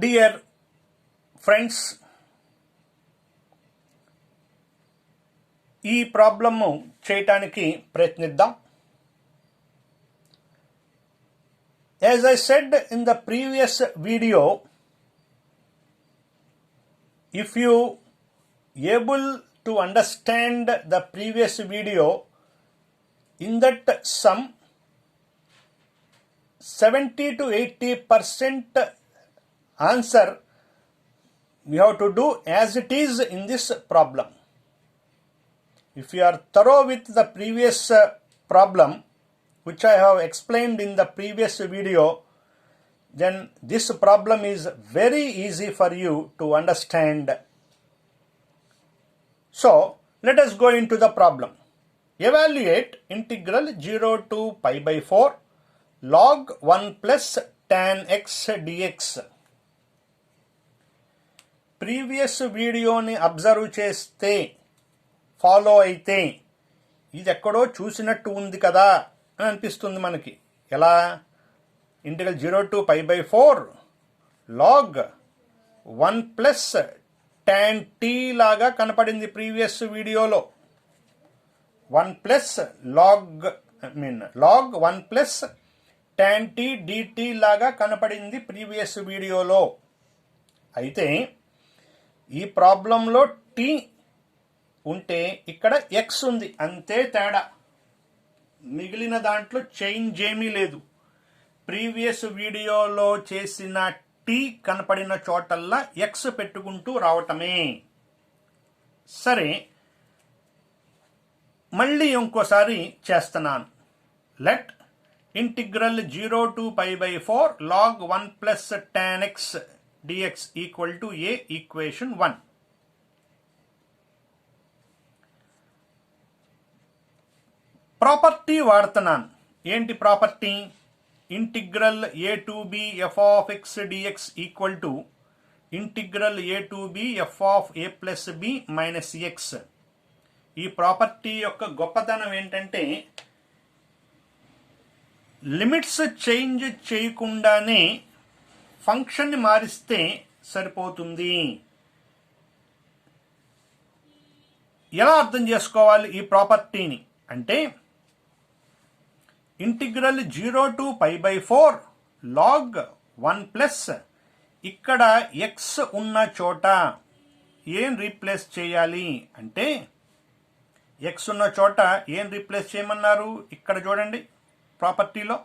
Dear friends, ఈ problem చేయటానికి ప్రయత్నిద్దాం. As I said in the previous video, if you able to understand the previous video, in that sum 70 to 80% answer we have to do as it is in this problem. If you are thorough with the previous problem which I have explained in the previous video, then this problem is very easy for you to understand. So let us go into the problem. Evaluate integral 0 to pi by 4 log 1 plus tan x dx. Previous వీడియోని observe చేస్తే follow అయితే ఇది ఎక్కడో చూసినట్టు ఉంది కదా అని అనిపిస్తుంది మనకి. ఎలా? Integral 0 to pi by 4 log 1 plus tan t లాగా కనపడింది ప్రీవియస్ వీడియోలో. 1 plus log 1 plus tan t dt లాగా కనపడింది ప్రీవియస్ వీడియోలో. అయితే ఈ ప్రాబ్లంలో t ఉంటే ఇక్కడ x ఉంది, అంతే తేడా. మిగిలిన దాంట్లో చేంజ్ ఏమీ లేదు. ప్రీవియస్ వీడియోలో చేసిన t కనపడిన చోటల్లా x పెట్టుకుంటూ రావటమే. సరే, మళ్ళీ ఇంకోసారి చేస్తున్నాను. Let integral 0 to pi by 4 log 1 plus tan x dx equal to a equation 1. Property వాడుతున్నాను. ఏంటి property? Integral a to b f of x dx equal to integral a to b f of a plus b minus x. ఈ property యొక్క గొప్పతనం ఏంటంటే limits change చేయకుండానే ఫంక్షన్ని మారిస్తే సరిపోతుంది. ఎలా అర్థం చేసుకోవాలి ఈ ప్రాపర్టీని అంటే, integral 0 to pi by 4 log 1 plus ఇక్కడ x ఉన్న చోట ఏం రీప్లేస్ చేయాలి అంటే, x ఉన్న చోట ఏం రీప్లేస్ చేయమన్నారు? ఇక్కడ చూడండి ప్రాపర్టీలో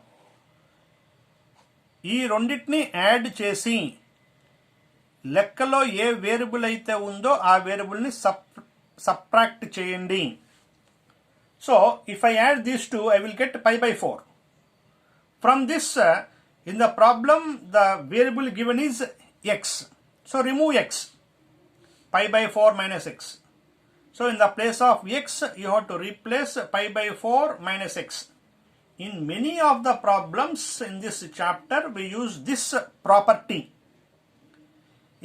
ఈ రెండింటిని యాడ్ చేసి లెక్కలో ఏ వేరియబుల్ అయితే ఉందో ఆ వేరియబుల్ని సబ్ట్రాక్ట్ చేయండి. So if I add these two I will get pi by 4. From this in the problem the variable given is x. So remove x. Pi by 4 minus x. So in the place of x you have to replace pi by 4 minus x. In many of the problems in this chapter, we use this property.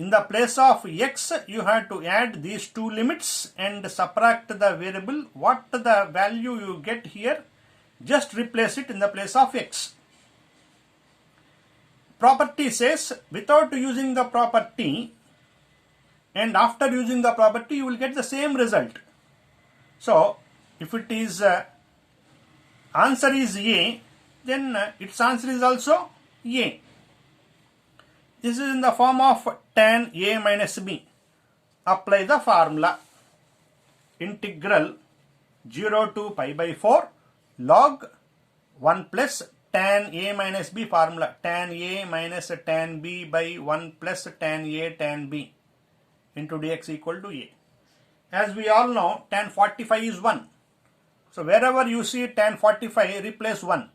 In the place of x, you have to add these two limits and subtract the variable. What the value you get here, just replace it in the place of x. Property says, without using the property and after using the property, you will get the same result. So, if it is answer is a, then its answer is also a. This is in the form of tan a minus b. Apply the formula. Integral 0 to pi by 4 log 1 plus tan a minus b formula. Tan a minus tan b by 1 plus tan a tan b into dx equal to a. As we all know, tan 45 is 1. So wherever you see tan 45, replace 1.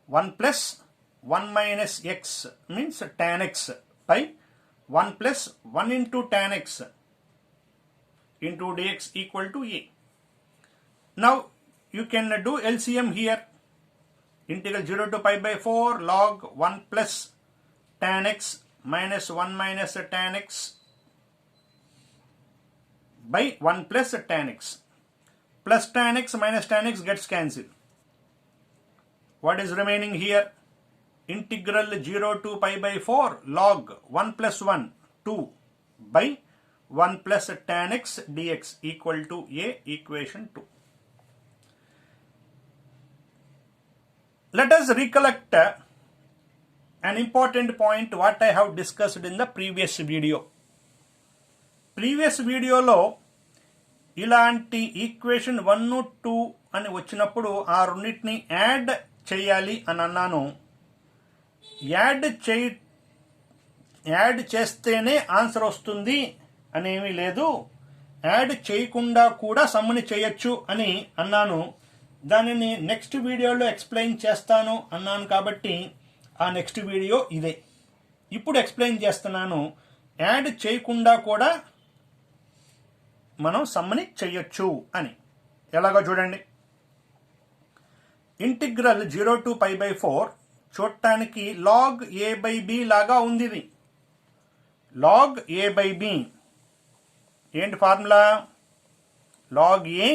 1 plus 1 minus x means tan x by 1 plus 1 into tan x into dx equal to a. Now you can do LCM here. Integral 0 to pi by 4 log 1 plus tan x minus 1 minus tan x by 1 plus tan x. Plus tan x minus tan x gets cancelled. What is remaining here? integral 0 to pi by 4 log 1 plus 1 2 by 1 plus tan x dx equal to a equation 2. Let us recollect an important point what I have discussed in the previous video. Previous వీడియోలో ఇలాంటి equation 1 2 అని వచ్చినప్పుడు ఆ రెండింటిని add చేయాలి అని అన్నాను. Add చేస్తేనే ఆన్సర్ వస్తుంది అనేమీ లేదు, యాడ్ చేయకుండా కూడా సమ్ముని చేయొచ్చు అని అన్నాను. దానిని నెక్స్ట్ వీడియోలో ఎక్స్ప్లెయిన్ చేస్తాను అన్నాను కాబట్టి ఆ నెక్స్ట్ వీడియో ఇదే. ఇప్పుడు ఎక్స్ప్లెయిన్ చేస్తున్నాను, యాడ్ చేయకుండా కూడా మనం సమ్ముని చేయొచ్చు అని. ఎలాగో చూడండి. ఇంటిగ్రల్ 0 to pi by 4 చూడటానికి లాగ్ a by b లాగా ఉంది. ఇది లాగ్ a by b. ఏంటి ఫార్ములా? లాగ్ a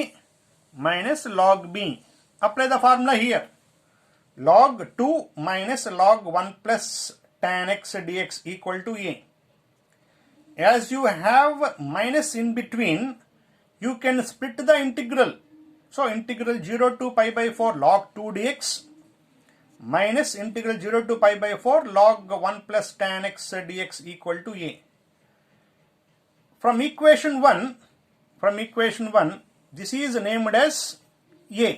minus log b. Apply the formula here. Log 2 minus log 1 plus tan x dx equal to a. As you have minus in between, you can split the integral. So integral 0 to pi by 4 log 2 dx minus integral 0 to pi by 4 log 1 plus tan x dx equal to a. From equation 1, this is named as a.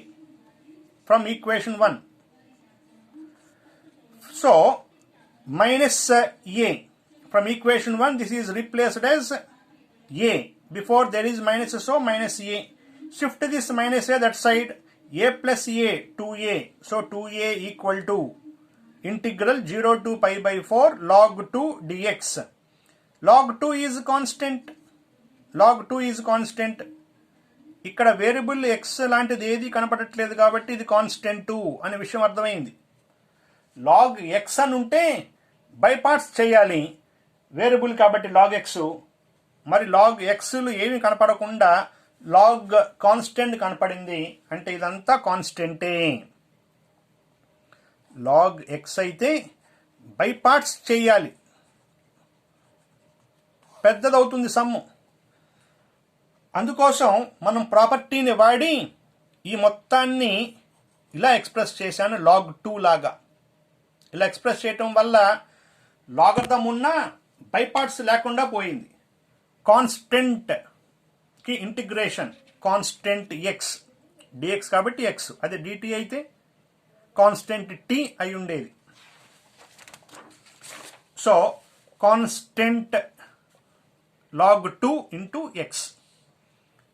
From equation 1. So minus a. From equation 1, this is replaced as a. Before there is minus, so minus a. Shift this minus a that side. A plus a, 2a. So 2a equal to integral 0 to pi by 4 log 2 dx. Log 2 is constant. Log 2 is constant. ఇక్కడ variable X లాంటిది ఏది కనపడట్లేదు కాబట్టి ఇది constant అనే విషయం అర్థమైంది. Log X అని ఉంటే బై పార్ట్స్ చేయాలి, వేరియబుల్ కాబట్టి లాగ్ ఎక్స్. మరి లాగ్ ఎక్స్లు ఏమి కనపడకుండా లాగ్ కాన్స్టెంట్ కనపడింది అంటే ఇదంతా కాన్స్టెంటే. లాగ్ ఎక్స్ అయితే బై పార్ట్స్ చేయాలి, పెద్దదవుతుంది సమ్ము. అందుకోసం మనం ప్రాపర్టీని వాడి ఈ మొత్తాన్ని ఇలా ఎక్స్ప్రెస్ చేశాను, లాగ్ 2 లాగా. ఇలా ఎక్స్ప్రెస్ చేయటం వల్ల లాగర్థం ఉన్న బై పార్ట్స్ లేకుండా పోయింది. కాన్స్టెంట్కి ఇంటిగ్రేషన్ కాన్స్టెంట్ ఎక్స్ డిఎక్స్ కాబట్టి ఎక్స్, అదే డిటి అయితే కాన్స్టెంట్ టీ అయి ఉండేది. So constant log 2 into x.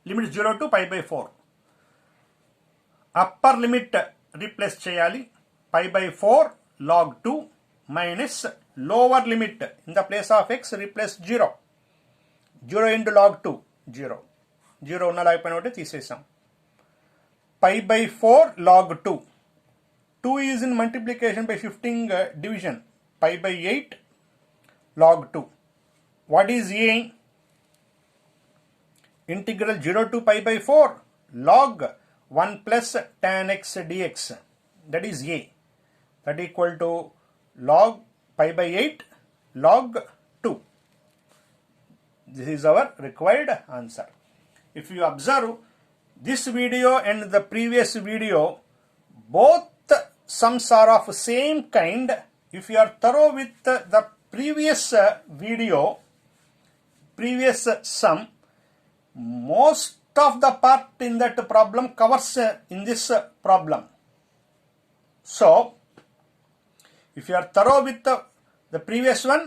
Limit 0 to pi by 4. Upper limit replace చేయాలి, pi by 4 log 2 minus lower limit in the place of x replace 0. 0 into log 2 0. 0 ఉన్న లేకపోయినా ఒకటి తీసేసాం. pi by 4 log 2. 2 is in multiplication by shifting division. Pi by 8 log 2. What is a? Integral 0 to pi by 4 log 1 plus tan x dx. That is a. That equal to log pi by 8 log 2. This is our required answer. If you observe this video and the previous video, both sums are of same kind. If you are thorough with the previous video, previous sum, most of the part in that problem covers in this problem. So if you are thorough with the previous one,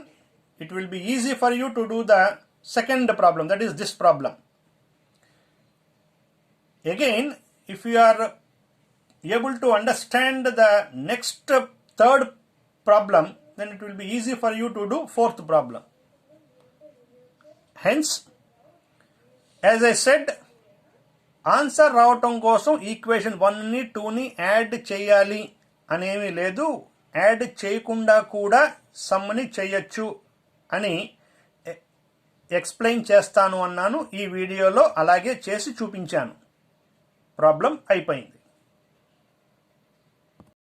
it will be easy for you to do the second problem, that is this problem. Again, if you are able to understand the next third problem, then it will be easy for you to do fourth problem. Hence, as I said, answer రావటం కోసం equation 1ని 2ని add చేయాలి అనేమీ లేదు, add చేయకుండా కూడా సమ్ని చేయొచ్చు అని ఎక్స్ప్లెయిన్ చేస్తాను అన్నాను. ఈ వీడియోలో అలాగే చేసి చూపించాను. ప్రాబ్లం అయిపోయింది.